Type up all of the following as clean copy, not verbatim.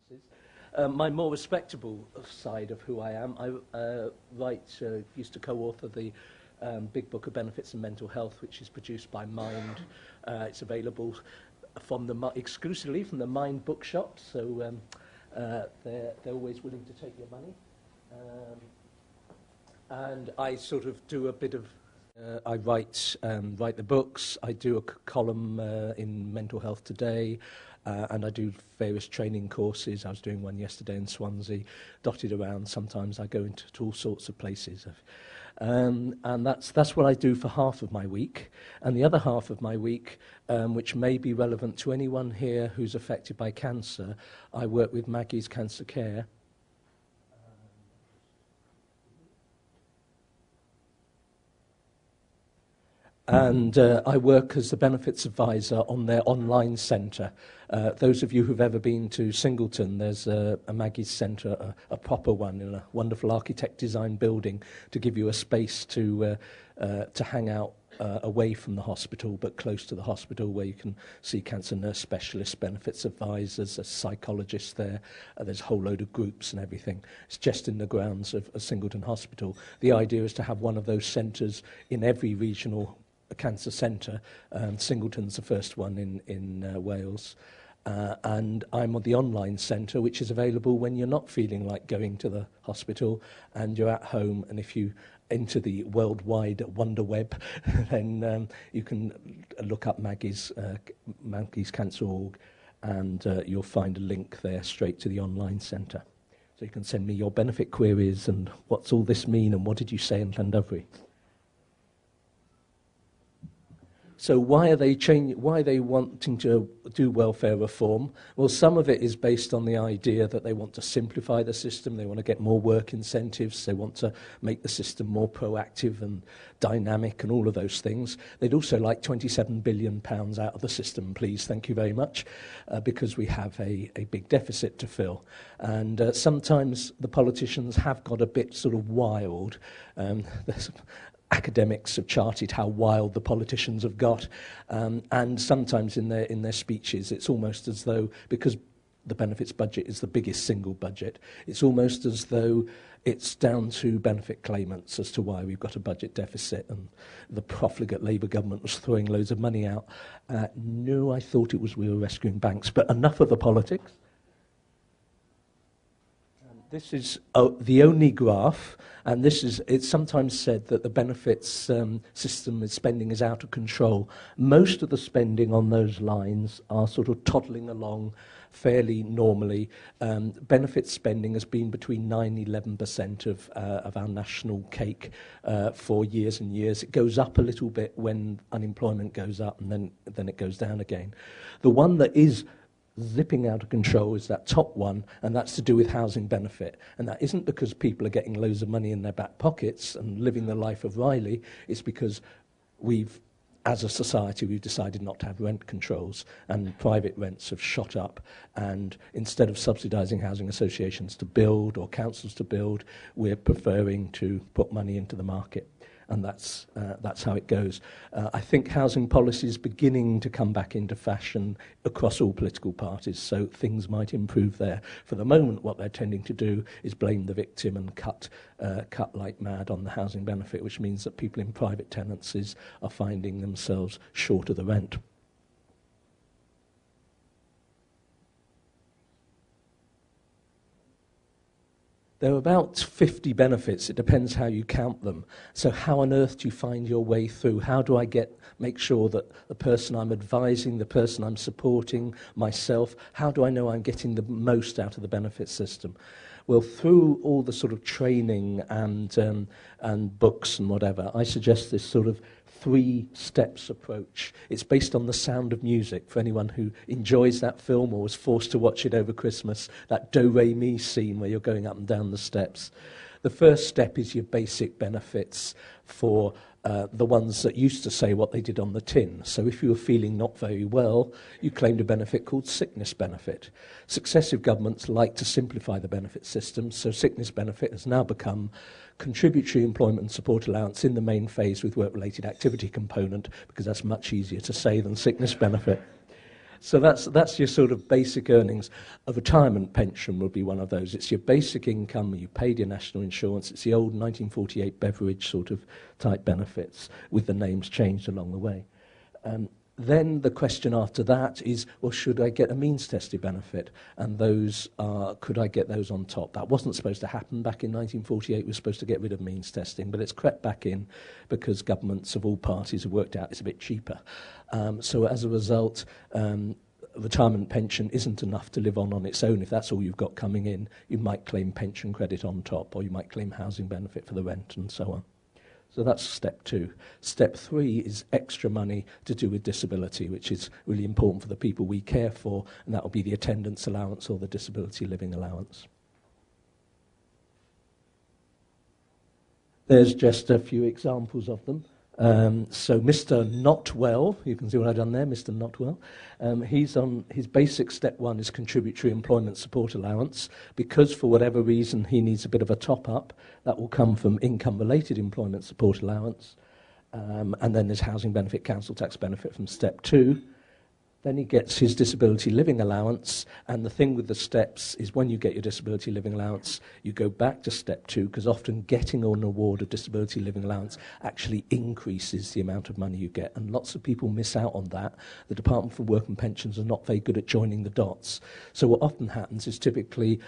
services. My more respectable side of who I am, I used to co-author the Big Book of Benefits and Mental Health, which is produced by Mind. It's available exclusively from the Mind bookshop, so they're always willing to take your money. And I sort of do a bit of I write the books. I do a column in Mental Health Today, and I do various training courses. I was doing one yesterday in Swansea, dotted around. Sometimes I go into all sorts of places. And that's what I do for half of my week. And the other half of my week, which may be relevant to anyone here who's affected by cancer, I work with Maggie's Cancer Care. And I work as the benefits advisor on their online centre. Those of you who've ever been to Singleton, there's a Maggie's Centre, a proper one in a wonderful architect-designed building to give you a space to hang out away from the hospital, but close to the hospital, where you can see cancer nurse specialists, benefits advisors, a psychologist there. There's a whole load of groups and everything. It's just in the grounds of Singleton Hospital. The idea is to have one of those centres in every regional cancer centre. Singleton's the first one in Wales. And I'm on the online centre, which is available when you're not feeling like going to the hospital and you're at home. And if you enter the worldwide wonder web, then you can look up Maggie's Cancer.org, and you'll find a link there straight to the online centre. So you can send me your benefit queries and what's all this mean and what did you say in Llandovery. So why are they wanting to do welfare reform? Well, some of it is based on the idea that they want to simplify the system, they want to get more work incentives, they want to make the system more proactive and dynamic and all of those things. They'd also like £27 billion out of the system, please, thank you very much, because we have a big deficit to fill. And sometimes the politicians have got a bit sort of wild. Academics have charted how wild the politicians have got, and sometimes in their speeches it's almost as though, because the benefits budget is the biggest single budget, it's almost as though it's down to benefit claimants as to why we've got a budget deficit, and the profligate Labour government was throwing loads of money out. No, I thought it was we were rescuing banks, but enough of the politics. This is the only graph, and it's sometimes said that the benefits system spending is out of control. Most of the spending on those lines are sort of toddling along fairly normally. Benefits spending has been between 9 and 11% of our national cake for years and years. It goes up a little bit when unemployment goes up, and then it goes down again. The one that is zipping out of control is that top one, and that's to do with housing benefit. And that isn't because people are getting loads of money in their back pockets and living the life of Riley. It's because as a society, we've decided not to have rent controls, and private rents have shot up. And instead of subsidising housing associations to build or councils to build, we're preferring to put money into the market. And that's how it goes. I think housing policy is beginning to come back into fashion across all political parties, so things might improve there. For the moment, what they're tending to do is blame the victim and cut like mad on the housing benefit, which means that people in private tenancies are finding themselves short of the rent. There are about 50 benefits. It depends how you count them. So how on earth do you find your way through? How do I make sure that the person I'm advising, the person I'm supporting, myself, how do I know I'm getting the most out of the benefit system? Well, through all the sort of training and books and whatever, I suggest this sort of 3 steps approach. It's based on The Sound of Music, for anyone who enjoys that film or was forced to watch it over Christmas, that do-re-mi scene where you're going up and down the steps. The first step is your basic benefits for the ones that used to say what they did on the tin. So if you were feeling not very well, you claimed a benefit called sickness benefit. Successive governments like to simplify the benefit system, so sickness benefit has now become contributory employment and support allowance in the main phase with work-related activity component, because that's much easier to say than sickness benefit. So that's your sort of basic earnings. A retirement pension will be one of those. It's your basic income, you paid your national insurance. It's the old 1948 Beveridge sort of type benefits with the names changed along the way. Then the question after that is, well, should I get a means-tested benefit? And those are, could I get those on top? That wasn't supposed to happen back in 1948. We were supposed to get rid of means testing, but it's crept back in because governments of all parties have worked out it's a bit cheaper. So as a result, retirement pension isn't enough to live on its own. If that's all you've got coming in, you might claim pension credit on top, or you might claim housing benefit for the rent and so on. So that's step 2. Step 3 is extra money to do with disability, which is really important for the people we care for, and that will be the attendance allowance or the disability living allowance. There's just a few examples of them. So Mr. Notwell, you can see what I've done there, Mr. Notwell, he's on his basic step 1 is contributory employment support allowance. Because for whatever reason he needs a bit of a top-up, that will come from income-related employment support allowance. And then there's housing benefit, council tax benefit from step 2. Then he gets his disability living allowance, and the thing with the steps is when you get your disability living allowance, you go back to step 2, because often getting an award of disability living allowance actually increases the amount of money you get, and lots of people miss out on that. The Department for Work and Pensions are not very good at joining the dots. So what often happens is typically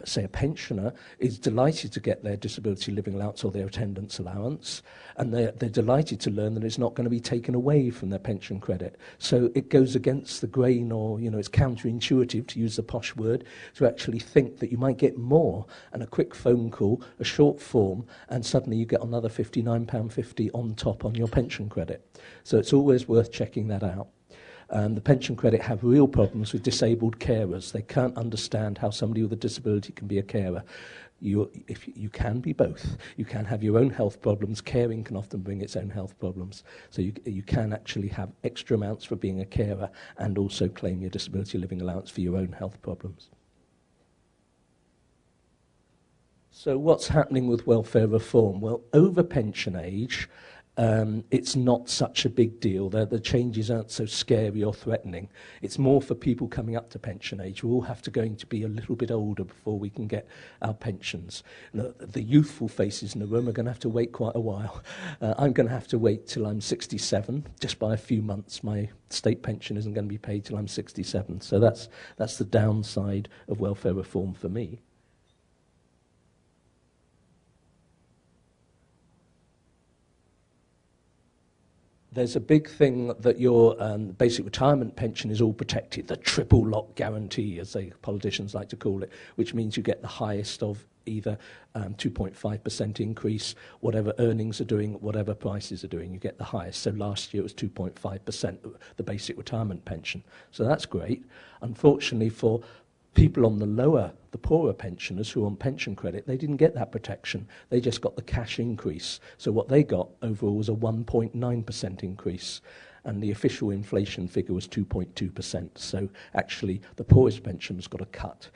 say a pensioner is delighted to get their disability living allowance or their attendance allowance, and they're delighted to learn that it's not going to be taken away from their pension credit. So it goes against the grain, or it's counterintuitive, to use the posh word, to actually think that you might get more, and a quick phone call, a short form, and suddenly you get another £59.50 on top on your pension credit. So it's always worth checking that out. The pension credit have real problems with disabled carers. They can't understand how somebody with a disability can be a carer. You can be both. You can have your own health problems. Caring can often bring its own health problems. So you can actually have extra amounts for being a carer and also claim your disability living allowance for your own health problems. So what's happening with welfare reform? Well, over pension age, it's not such a big deal. The changes aren't so scary or threatening. It's more for people coming up to pension age. We all have to going to be a little bit older before we can get our pensions. The youthful faces in the room are going to have to wait quite a while. I'm going to have to wait till I'm 67. Just by a few months, my state pension isn't going to be paid till I'm 67. So that's the downside of welfare reform for me. There's a big thing that your basic retirement pension is all protected, the triple lock guarantee, as politicians like to call it, which means you get the highest of either 2.5% increase, whatever earnings are doing, whatever prices are doing, you get the highest. So last year it was 2.5%, the basic retirement pension. So that's great. Unfortunately for people on the poorer pensioners who are on pension credit, they didn't get that protection. They just got the cash increase. So what they got overall was a 1.9% increase. And the official inflation figure was 2.2%. So actually, the poorest pensioners got a cut.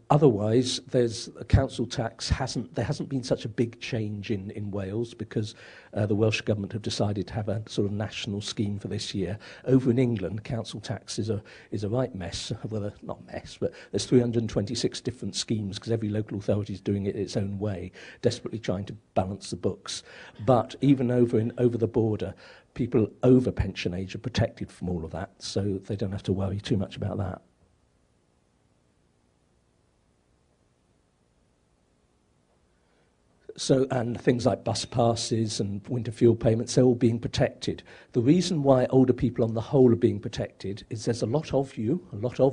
Otherwise, there's a council tax. There hasn't been such a big change in Wales because the Welsh Government have decided to have a sort of national scheme for this year. Over in England, council tax is a right mess. Well, not mess, but there's 326 different schemes because every local authority is doing it its own way, desperately trying to balance the books. But even over the border, people over pension age are protected from all of that, so they don't have to worry too much about that. So, and things like bus passes and winter fuel payments, they're all being protected. The reason why older people on the whole are being protected is there's a lot of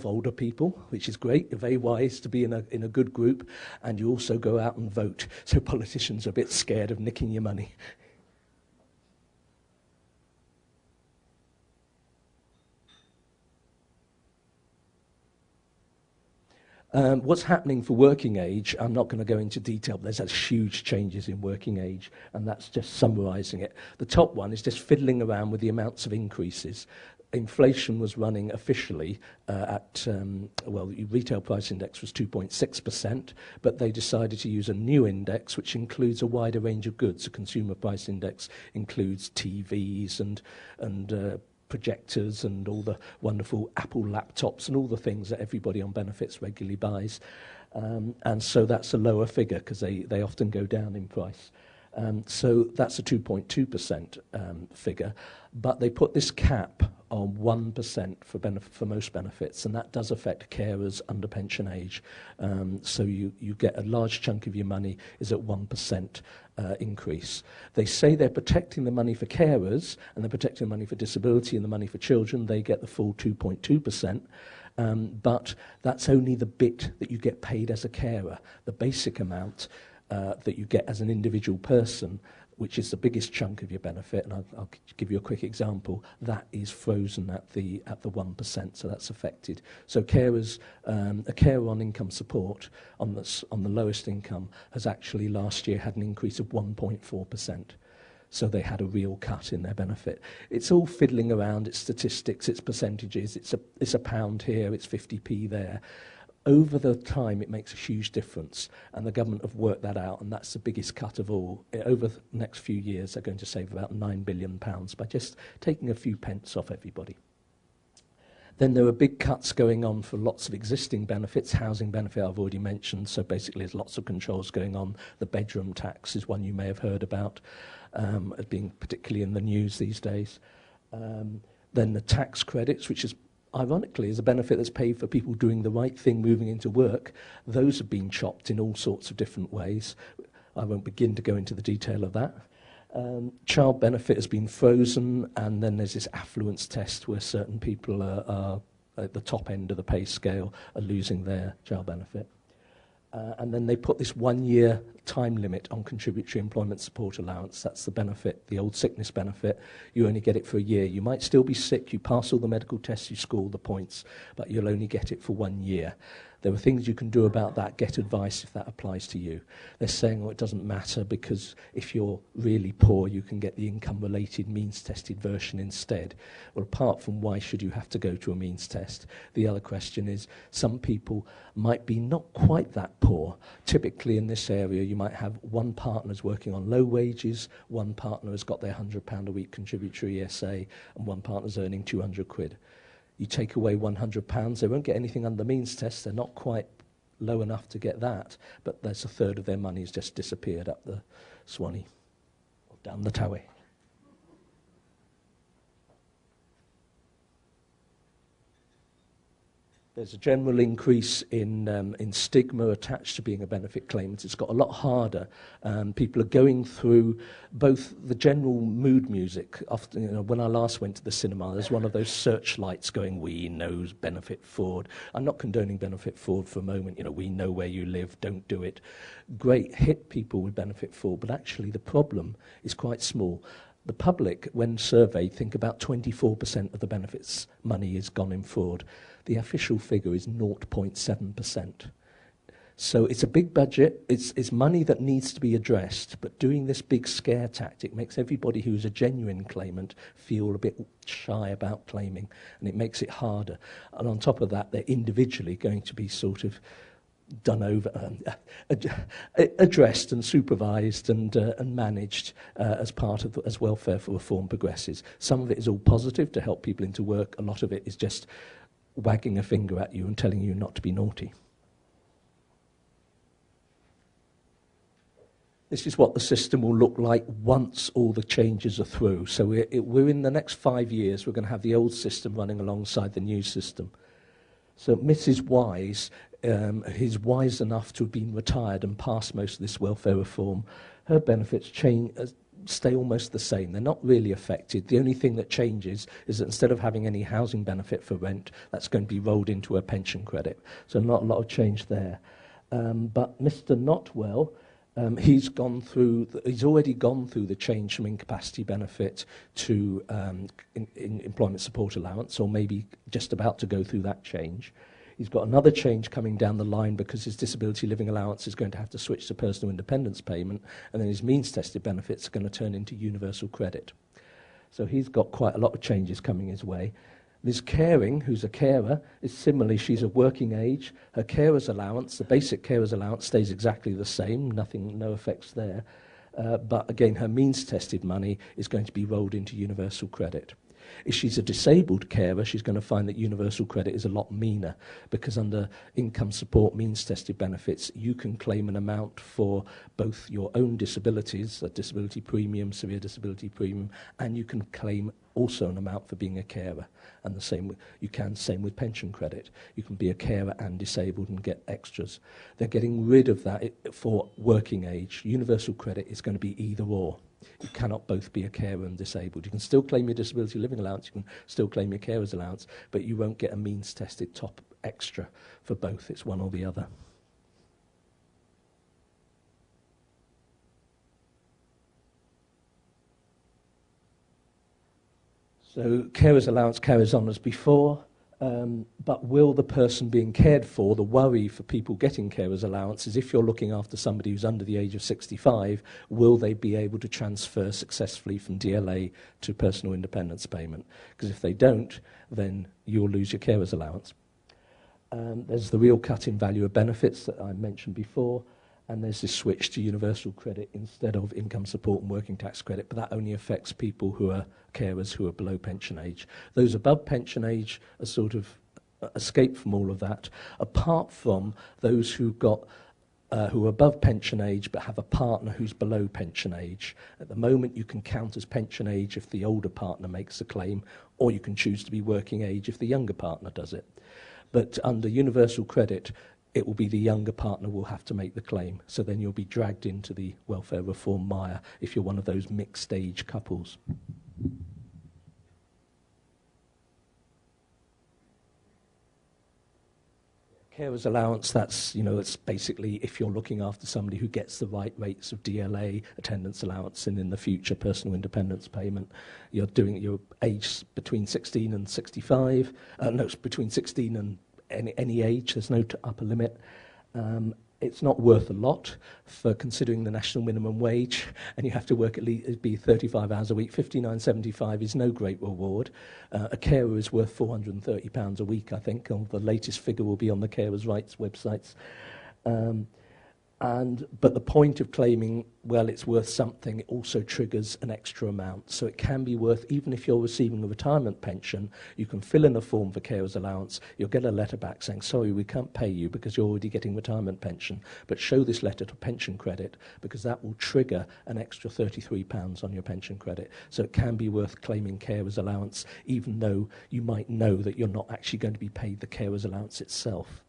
older people, which is great. You're very wise to be in a good group, and you also go out and vote. So politicians are a bit scared of nicking your money. What's happening for working age, I'm not going to go into detail, but there's huge changes in working age, and that's just summarising it. The top one is just fiddling around with the amounts of increases. inflation was running officially the retail price index was 2.6%, but they decided to use a new index which includes a wider range of goods. The consumer price index includes TVs and projectors and all the wonderful Apple laptops and all the things that everybody on benefits regularly buys. And so that's a lower figure because they often go down in price. So that's a 2.2% figure, but they put this cap on 1% for most benefits, and that does affect carers under pension age. So you get a large chunk of your money is at 1% increase. They say they're protecting the money for carers, and they're protecting the money for disability and the money for children. They get the full 2.2%. But that's only the bit that you get paid as a carer. The basic amount that you get as an individual person, which is the biggest chunk of your benefit, and I'll give you a quick example, that is frozen at the 1%, so that's affected. So carers, a carer on income support on the lowest income has actually last year had an increase of 1.4%. So they had a real cut in their benefit. It's all fiddling around, it's statistics, it's percentages, it's a pound here, it's 50p there. Over the time, it makes a huge difference, and the government have worked that out, and that's the biggest cut of all. Over the next few years, they're going to save about £9 billion by just taking a few pence off everybody. Then there are big cuts going on for lots of existing benefits. Housing benefit I've already mentioned, so basically there's lots of controls going on. The bedroom tax is one you may have heard about, as being particularly in the news these days. Then the tax credits, which is ironically is a benefit that's paid for people doing the right thing, moving into work. Those have been chopped in all sorts of different ways. I won't begin to go into the detail of that. Child benefit has been frozen, and then there's this affluence test where certain people are at the top end of the pay scale are losing their child benefit. And then they put this 1-year time limit on contributory employment support allowance. That's the benefit, the old sickness benefit. You only get it for a year. You might still be sick, you pass all the medical tests, you score all the points, but you'll only get it for 1 year. There are things you can do about that. Get advice if that applies to you. They're saying, it doesn't matter because if you're really poor, you can get the income-related means-tested version instead. Well, apart from why should you have to go to a means test, the other question is some people might be not quite that poor. Typically in this area, you might have one partner's working on low wages, one partner has got their £100 a week contributory ESA, and one partner's earning 200 quid. You take away £100, they won't get anything under the means test. They're not quite low enough to get that, but there's a third of their money has just disappeared up the Swanee or down the Towie. There's a general increase in stigma attached to being a benefit claimant. It's got a lot harder. People are going through both the general mood music. Often, when I last went to the cinema, there's one of those searchlights going, "We know benefit fraud." I'm not condoning benefit fraud for a moment. We know where you live, don't do it. Great, hit people with benefit fraud, but actually the problem is quite small. The public, when surveyed, think about 24% of the benefits money is gone in fraud. The official figure is 0.7%. So it's a big budget, it's money that needs to be addressed, but doing this big scare tactic makes everybody who's a genuine claimant feel a bit shy about claiming, and it makes it harder. And on top of that, they're individually going to be sort of done over, addressed and supervised and managed as part of as welfare for reform progresses. Some of it is all positive to help people into work. A lot of it is just wagging a finger at you and telling you not to be naughty. This is what the system will look like once all the changes are through. So we're in the next 5 years, we're going to have the old system running alongside the new system. So Mrs. Wise, who's wise enough to have been retired and passed most of this welfare reform, her benefits stay almost the same. They're not really affected. The only thing that changes is that instead of having any housing benefit for rent, that's going to be rolled into a pension credit. So not a lot of change there. But Mr. Notwell, he's already gone through the change from incapacity benefit to employment support allowance, or maybe just about to go through that change. He's got another change coming down the line because his disability living allowance is going to have to switch to personal independence payment, and then his means-tested benefits are going to turn into universal credit. So he's got quite a lot of changes coming his way. Ms. Caring, who's a carer, is similarly, she's of working age. Her carer's allowance, the basic carer's allowance, stays exactly the same, no effects there. But again, her means-tested money is going to be rolled into universal credit. If she's a disabled carer, she's going to find that universal credit is a lot meaner, because under income support means-tested benefits, you can claim an amount for both your own disabilities, a disability premium, severe disability premium, and you can claim also an amount for being a carer. And the same with pension credit. You can be a carer and disabled and get extras. They're getting rid of that for working age. Universal credit is going to be either or. You cannot both be a carer and disabled. You can still claim your disability living allowance, you can still claim your carer's allowance, but you won't get a means-tested top extra for both. It's one or the other. So carer's allowance carries on as before. But will the person being cared for, the worry for people getting carer's allowance is if you're looking after somebody who's under the age of 65, will they be able to transfer successfully from DLA to personal independence payment? Because if they don't, then you'll lose your carer's allowance. There's the real cut in value of benefits that I mentioned before, and there's this switch to universal credit instead of income support and working tax credit, but that only affects people who are carers who are below pension age. Those above pension age are sort of escape from all of that, apart from those who are above pension age but have a partner who's below pension age. At the moment, you can count as pension age if the older partner makes a claim, or you can choose to be working age if the younger partner does it. But under universal credit, it will be the younger partner will have to make the claim. So then you'll be dragged into the welfare reform mire if you're one of those mixed age couples. Carer's allowance, it's basically if you're looking after somebody who gets the right rates of DLA, attendance allowance, and in the future personal independence payment. You're doing your age between 16 and 65. It's between 16 and any age. There's no upper limit. It's not worth a lot for considering the national minimum wage, and you have to work at least be 35 hours a week. £59.75 is no great reward. A carer is worth £430 a week, I think. The latest figure will be on the carers' rights websites. But the point of claiming, well, it's worth something, it also triggers an extra amount. So it can be worth, even if you're receiving a retirement pension, you can fill in a form for carer's allowance, you'll get a letter back saying, sorry, we can't pay you because you're already getting retirement pension, but show this letter to pension credit because that will trigger an extra £33 on your pension credit. So it can be worth claiming carer's allowance, even though you might know that you're not actually going to be paid the carer's allowance itself.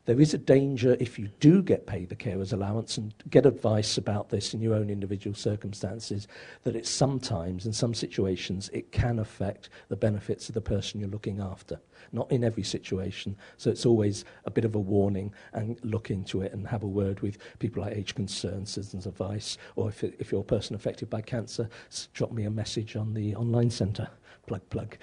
There is a danger if you do get paid the carer's allowance, and get advice about this in your own individual circumstances, that it's sometimes, in some situations, it can affect the benefits of the person you're looking after. Not in every situation, so it's always a bit of a warning, and look into it and have a word with people like Age Concern, Citizens Advice, or if you're a person affected by cancer, drop me a message on the online centre. Plug.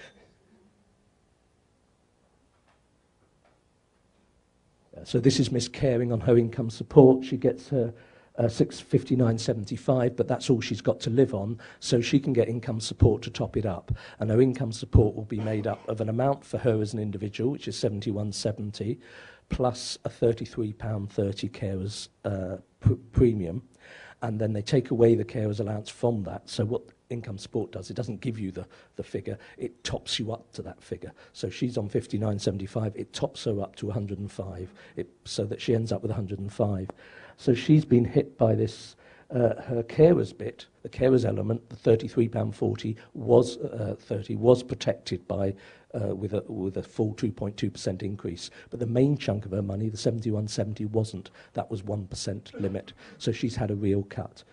So this is Miss Caring on her income support. She gets her £659.75, but that's all she's got to live on, so she can get income support to top it up. And her income support will be made up of an amount for her as an individual, which is £71.70, plus a £33.30 carer's premium. And then they take away the carer's allowance from that. So what income support does, it doesn't give you the figure, it tops you up to that figure. So she's on 59.75, it tops her up to 105, so that she ends up with 105. So she's been hit by this, her carer's bit, the carer's element, the £33.40 was protected by with a full 2.2% increase. But the main chunk of her money, the 71.70, wasn't. That was 1% limit. So she's had a real cut.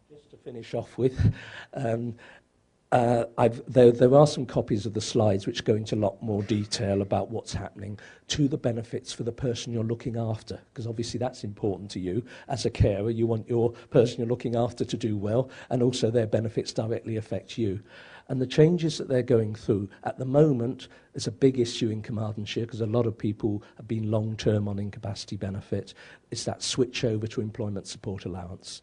Just to finish off with, There are some copies of the slides which go into a lot more detail about what's happening to the benefits for the person you're looking after, because obviously that's important to you. As a carer, you want your person you're looking after to do well, and also their benefits directly affect you. And the changes that they're going through at the moment is a big issue in Carmarthenshire because a lot of people have been long-term on incapacity benefit. It's that switch over to employment support allowance.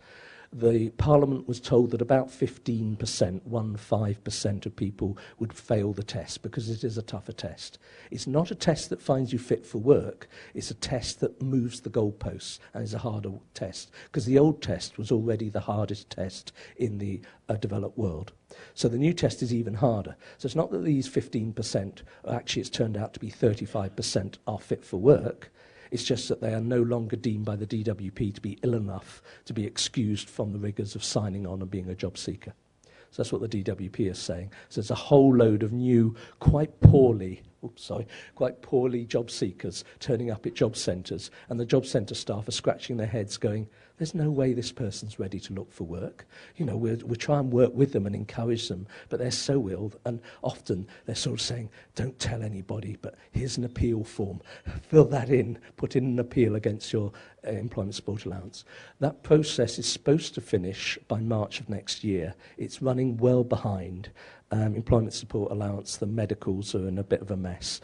The Parliament was told that about 15%, 15% of people would fail the test because it is a tougher test. It's not a test that finds you fit for work, it's a test that moves the goalposts and is a harder test because the old test was already the hardest test in the developed world. So the new test is even harder. So it's not that these 15%, actually it's turned out to be 35% are fit for work. It's just that they are no longer deemed by the DWP to be ill enough to be excused from the rigours of signing on and being a job seeker. So that's what the DWP is saying. So there's a whole load of new, quite poorly job seekers turning up at job centres, and the job centre staff are scratching their heads going, there's no way this person's ready to look for work. You know, we'll try and work with them and encourage them, but they're so ill, and often they're sort of saying, don't tell anybody, but here's an appeal form. Fill that in, put in an appeal against your employment support allowance. That process is supposed to finish by March of next year. It's running well behind. Employment support allowance, the medicals are in a bit of a mess.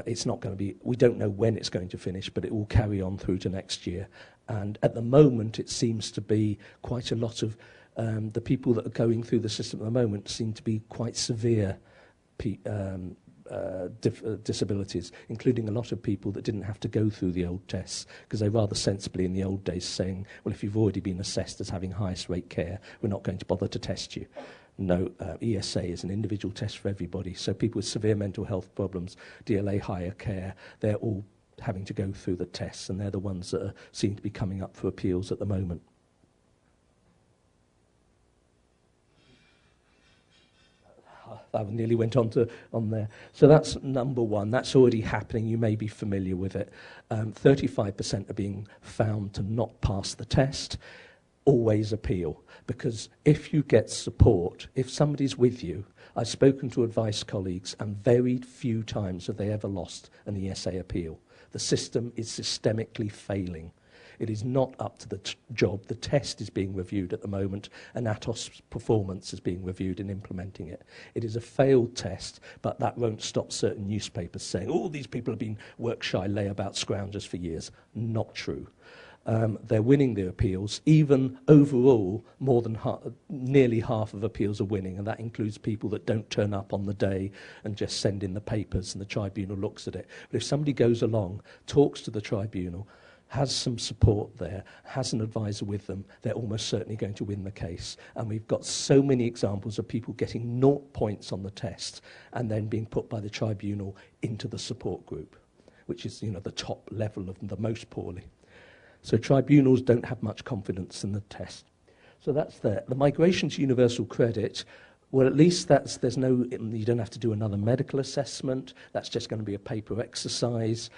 It's not going to be, we don't know when it's going to finish, but it will carry on through to next year. And at the moment, it seems to be quite a lot of the people that are going through the system at the moment seem to be quite severe disabilities, including a lot of people that didn't have to go through the old tests, because they rather sensibly in the old days saying, well, if you've already been assessed as having highest rate care, we're not going to bother to test you. No, ESA is an individual test for everybody. So people with severe mental health problems, DLA higher care, they're all having to go through the tests, and they're the ones that seem to be coming up for appeals at the moment. I nearly went on there. So that's number one. That's already happening. You may be familiar with it. 35% are being found to not pass the test. Always appeal, because if you get support, if somebody's with you, I've spoken to advice colleagues, and very few times have they ever lost an ESA appeal. The system is systemically failing. It is not up to the job. The test is being reviewed at the moment, and Atos performance is being reviewed in implementing it. It is a failed test, but that won't stop certain newspapers saying, oh, these people have been work-shy layabout scroungers for years. Not true. They're winning their appeals. Even overall, more than nearly half of appeals are winning, and that includes people that don't turn up on the day and just send in the papers and the tribunal looks at it. But if somebody goes along, talks to the tribunal, has some support there, has an advisor with them, they're almost certainly going to win the case. And we've got so many examples of people getting 0 points on the test and then being put by the tribunal into the support group, which is, you know, the top level of the most poorly. So tribunals don't have much confidence in the test. So that's there. The migration to universal credit, well, at least you don't have to do another medical assessment. That's just going to be a paper exercise.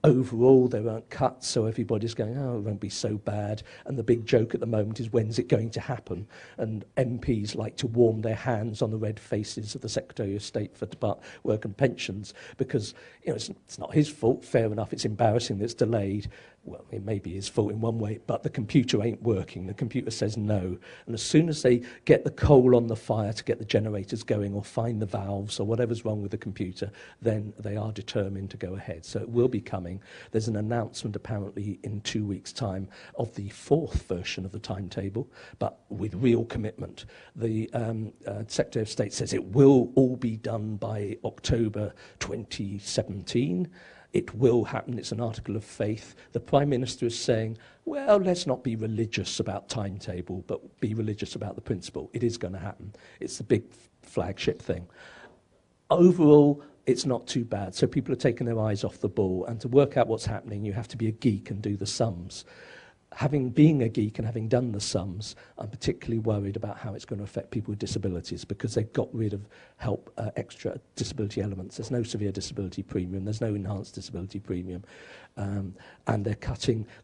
Overall, there aren't cuts, so everybody's going, oh, it won't be so bad. And the big joke at the moment is, when's it going to happen? And MPs like to warm their hands on the red faces of the Secretary of State for Work and Pensions, because, you know, it's not his fault. Fair enough, it's embarrassing that it's delayed. Well, it may be his fault in one way, but the computer ain't working. The computer says no. And as soon as they get the coal on the fire to get the generators going or find the valves or whatever's wrong with the computer, then they are determined to go ahead. So it will be coming. There's an announcement apparently in 2 weeks' time of the 4th version of the timetable, but with real commitment. The Secretary of State says it will all be done by October 2017. It will happen. It's an article of faith. The Prime Minister is saying, well, let's not be religious about timetable, but be religious about the principle. It is going to happen. It's the big flagship thing. Overall, it's not too bad. So people are taking their eyes off the ball. And to work out what's happening, you have to be a geek and do the sums. Being a geek and having done the sums, I'm particularly worried about how it's going to affect people with disabilities, because they've got rid of extra disability elements. There's no severe disability premium. There's no enhanced disability premium. And they're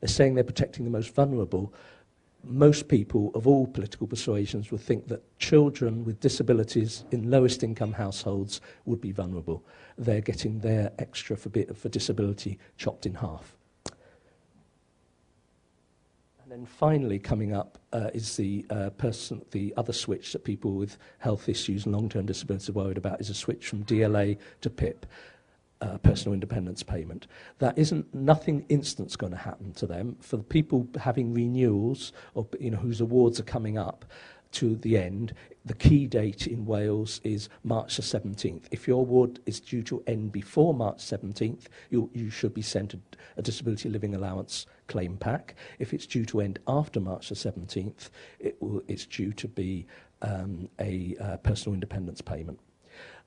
saying they're protecting the most vulnerable. most people of all political persuasions would think that children with disabilities in lowest income households would be vulnerable. They're getting their extra for disability chopped in half. And then finally coming up is the other switch that people with health issues and long-term disabilities are worried about, is a switch from DLA to PIP. Personal independence payment. That isn't, nothing instant's going to happen to them. For the people having renewals, or whose awards are coming up to the end, the key date in Wales is March the 17th. If your award is due to end before March 17th, you should be sent a disability living allowance claim pack. If it's due to end after March the 17th, it's due to be a personal independence payment.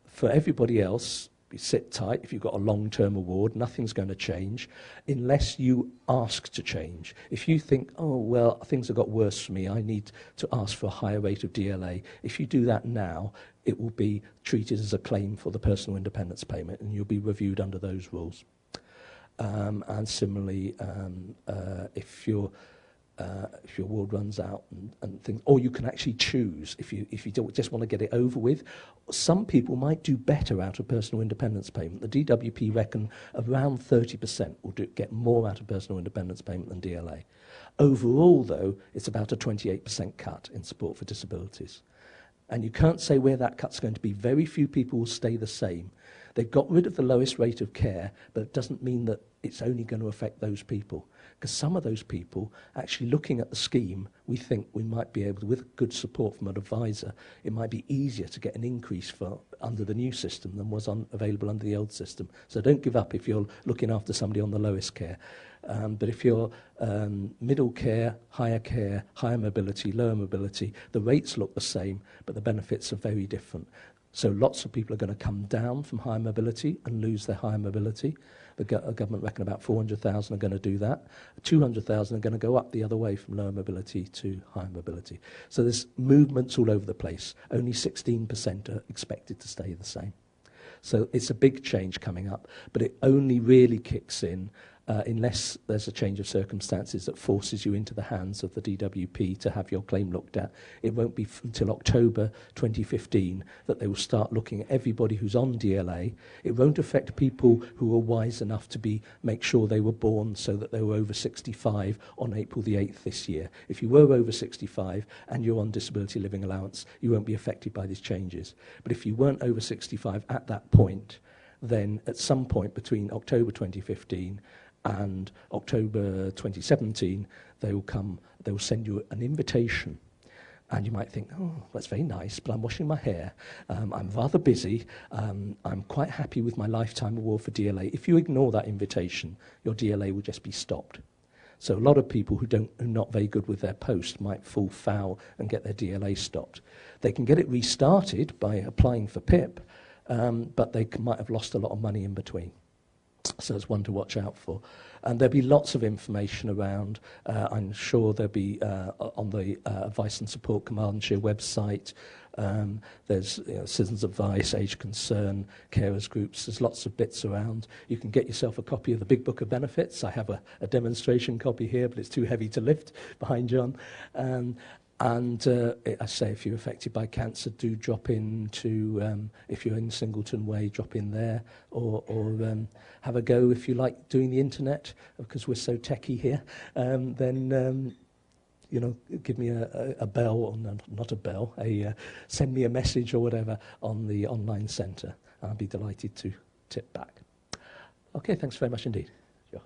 For everybody else, sit tight. If you've got a long-term award, nothing's going to change unless you ask to change. If you think, oh, well, things have got worse for me, I need to ask for a higher rate of DLA, if you do that now, it will be treated as a claim for the personal independence payment, and you'll be reviewed under those rules. And similarly, if your award runs out and things, or you can actually choose if you don't just want to get it over with. Some people might do better out of personal independence payment. The DWP reckon around 30% will get more out of personal independence payment than DLA. Overall, though, it's about a 28% cut in support for disabilities. And you can't say where that cut's going to be. Very few people will stay the same. They've got rid of the lowest rate of care, but it doesn't mean that it's only going to affect those people. Because some of those people, actually looking at the scheme, we think we might be able to, with good support from an advisor, it might be easier to get an increase under the new system than was available under the old system. So don't give up if you're looking after somebody on the lowest care. But if you're middle care, higher mobility, lower mobility, the rates look the same, but the benefits are very different. So lots of people are going to come down from higher mobility and lose their higher mobility. The government reckon about 400,000 are going to do that. 200,000 are going to go up the other way from lower mobility to higher mobility. So there's movements all over the place. Only 16% are expected to stay the same. So it's a big change coming up, but it only really kicks in unless there's a change of circumstances that forces you into the hands of the DWP to have your claim looked at. It won't be until October 2015 that they will start looking at everybody who's on DLA. It won't affect people who are wise enough to make sure they were born so that they were over 65 on April the 8th this year. If you were over 65 and you're on disability living allowance, you won't be affected by these changes. But if you weren't over 65 at that point, then at some point between October 2015 and October 2017, they will send you an invitation. And you might think, oh, that's very nice, but I'm washing my hair. I'm rather busy. I'm quite happy with my lifetime award for DLA. If you ignore that invitation, your DLA will just be stopped. So a lot of people who are not very good with their post might fall foul and get their DLA stopped. They can get it restarted by applying for PIP, but they might have lost a lot of money in between. So it's one to watch out for. And there'll be lots of information around. I'm sure there'll be on the Advice and Support Carmarthenshire website. There's citizens' advice, age concern, carers groups. There's lots of bits around. You can get yourself a copy of the Big Book of Benefits. I have a demonstration copy here, but it's too heavy to lift behind John. And I say, if you're affected by cancer, do drop in to, if you're in Singleton Way, drop in there, or have a go if you like doing the internet, because we're so techie here. Then give me a bell, or not a bell, send me a message or whatever on the online centre. I'll be delighted to tip back. Okay, thanks very much indeed. Sure.